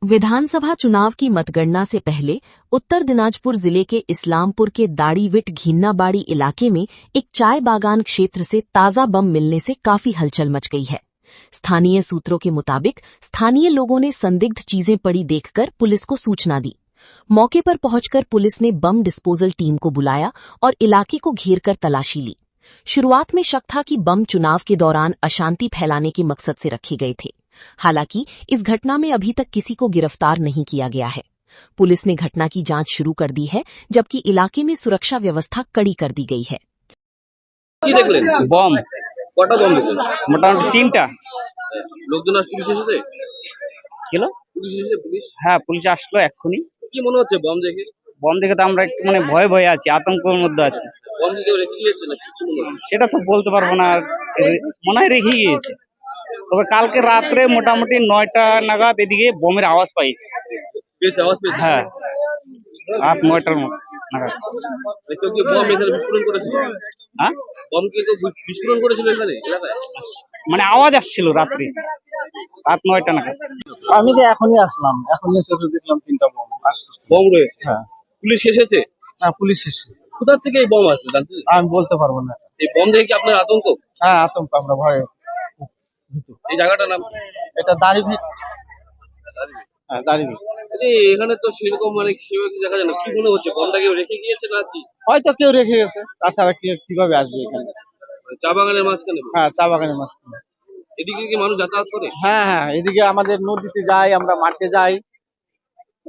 विधानसभा चुनाव की मतगणना से पहले उत्तर दिनाजपुर जिले के इस्लामपुर के दाड़ीविट घीन्नाबाड़ी इलाके में एक चाय बागान क्षेत्र से ताजा बम मिलने से काफी हलचल मच गई है। स्थानीय सूत्रों के मुताबिक स्थानीय लोगों ने संदिग्ध चीजें पड़ी देखकर पुलिस को सूचना दी। मौके पर पहुंचकर पुलिस ने बम डिस्पोजल टीम को बुलाया और इलाके को घेरकर तलाशी ली। शुरुआत में शक था कि बम चुनाव के दौरान अशांति फैलाने के मकसद से रखे गए थे। हालांकि इस घटना में अभी तक किसी को गिरफ्तार नहीं किया गया है। पुलिस ने घटना की जांच शुरू कर दी है, जबकि इलाके में सुरक्षा व्यवस्था कड़ी कर दी गई है। बम কটা বম দিয়েছে? মোটামুটি 3টা। লোকজন আসছে পুলিশ এসেছে? কিলো পুলিশ এসেছে? পুলিশ? হ্যাঁ, পুলিশ আসলো এক্ষুনি। কি মনে হচ্ছে বম দেখে? বম দেখে তো আমরা একটু ভয়ে ভয়ে আছি, আতঙ্কের মধ্যে আছি। বম কি কেউ রেখে গিয়েছে নাকি? কি মনে হচ্ছে? সেটা তো বলতে পারবো না, মনে হয় রেখে গিয়েছে। তবে কালকে রাত্রে মোটামুটি 9টা নাগাদ এদিকে বমের আওয়াজ পাইছি। পেয়েছে, আওয়াজ পেয়েছে? হ্যাঁ, রাত 9টার নাগাদ। কেউ কি বম এখানে বিস্ফোরণ করেছিল? হ্যাঁ, বম কি কেউ বিস্ফোরণ করেছিল এখানে এলাকায়? আওয়াজ আসছিল রাত্রে, রাত 9টা নাগাদ। আমি তো এখনই আসলাম, এখনই এসে দেখলাম 3টা বম। বম রয়েছে? হ্যাঁ। পুলিশ এসেছে? হ্যাঁ, পুলিশ এসেছে। কোথা থেকে এই বম আসছে জানতে? আমি বলতে পারবো না। এই বম দেখে কি আপনার আতঙ্ক? হ্যাঁ, আতঙ্ক, আমরা ভয়ে। এই জায়গাটার নাম? এটা দাড়িভিট। হ্যাঁ, দাড়িভিট। এখানে তো সেরকম সেভাবে দেখা যায় না। কি মনে হচ্ছে বমটা কেউ রেখে গিয়েছে না কি? হয়তো কেউ রেখে গেছে, তাছাড়া কিভাবে আসবে এখানে? চা বাগানের মাঝখানে? হ্যাঁ, চা বাগানের মাঝখানে। এদিকে কি মানুষ যাতায়াত করে? হ্যাঁ হ্যাঁ, এদিকে আমাদের নদীতে যাই, আমরা মাঠে যাই,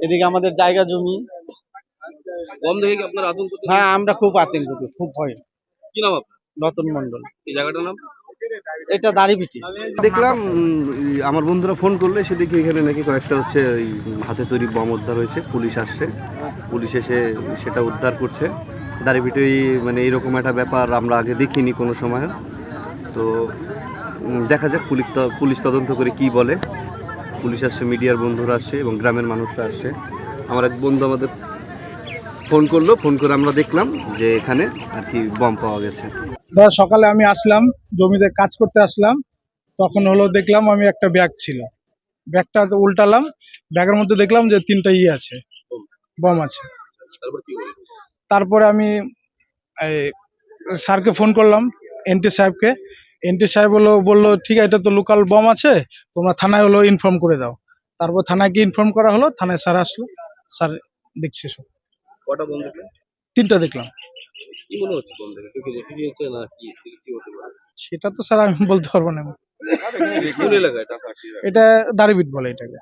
এদিকে আমাদের জায়গা জমি। বম দেখে কি আপনার আতঙ্ক? হ্যাঁ, আমরা খুব আতঙ্কিত, খুব ভয়। কি নাম আপনার? রতন মন্ডল। এই জায়গাটার নাম? এটা দাড়িভিটি। দেখলাম আমার বন্ধুরা ফোন করলে সে দেখি এখানে নাকি কয়েকটা হচ্ছে ওই হাতে তৈরি বম উদ্ধার হয়েছে। পুলিশ আসছে, পুলিশ এসে সেটা উদ্ধার করছে। দাড়িভিটেই এইরকম একটা ব্যাপার আমরা আগে দেখিনি কোনো সময়। তো দেখা যাক পুলিশ তদন্ত করে কি বলে। পুলিশ আসছে, মিডিয়ার বন্ধুরা আসছে এবং গ্রামের মানুষরা আসছে। আমার এক বন্ধু আমাদের ফোন করলো, ফোন করে আমরা দেখলাম যে এখানে আর কি বম পাওয়া গেছে। সকালে আমি আসলাম, জমিতে কাজ করতে আসলাম, তখন দেখলাম আমি একটা ব্যাগ ছিল, ব্যাগটা উল্টালাম, ব্যাগের মধ্যে দেখলাম যে 3টা আছে, বম আছে। তারপরে আমি স্যারকে ফোন করলাম, এনটি সাহেবকে। এনটি সাহেব বললো ঠিক আছে, এটা তো লোকাল বম আছে, তোমরা থানায় ইনফর্ম করে দাও। তারপর থানায় গিয়ে ইনফর্ম করা হলো, থানায় স্যার আসলো, স্যার দেখছে সব। কটা বম দেখলেন? 3টা দেখলাম। কি মনে হচ্ছে বম দেখে? কেউ কি রেখে গিয়েছে না কি হতে পারে? সেটা তো স্যার আমি বলতে পারবো না। কোন এলাকায়? এটা দাড়িভিট বলে এটাকে।